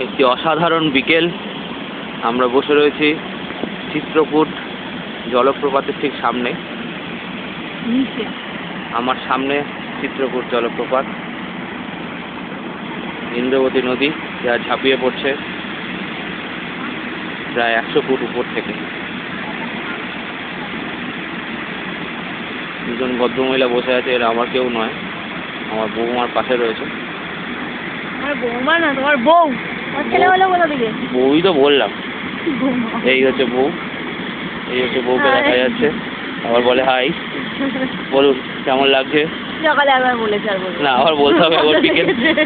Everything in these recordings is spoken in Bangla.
একটি অসাধারণ বিকেল। আমরা বসে রয়েছি চিত্রকূট জলপ্রপাতের ঠিক সামনে। আমার সামনে চিত্রকূট জলপ্রপাত, ইন্দ্রবতী নদী যা ঝাঁপিয়ে পড়ছে প্রায় 100 ফুট উপর থেকে। দুজন ভদ্রমহিলা বসে আছে, এরা আমার কেউ নয়, আমার বৌমার পাশে রয়েছে। আমার বৌমা না, তোমার বউ। ছেলে হলো কোথা থেকে? বউই তো বললাম। এই হচ্ছে বউ, এই হচ্ছে বউকে দেখা যাচ্ছে। আবার বলে হাই। বলুন কেমন লাগছে? সকালে একবার বলেছে, আর বলবো না, আবার বলতে হবে। আবার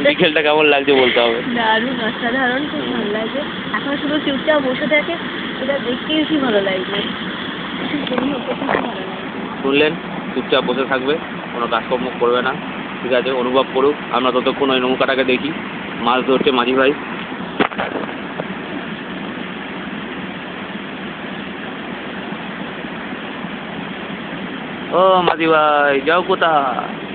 বিকেলটা কেমন লাগছে বলতে হবে। দারুণ, অসাধারণ, খুব ভালো লাগছে। এখন শুধু চুপচাপ বসে থাকে, এটা দেখতেই কি ভালো লাগছে। শুনলেন, চুপচাপ বসে থাকবে, কোনো কাজকর্ম করবে না, ঠিক আছে? অনুভব করুক। আমরা ততক্ষণ ওই নৌকাটাকে দেখি, মাছ ধরছে মাঝি ভাই। ও মাঝি ভাই, যাও কোথায়?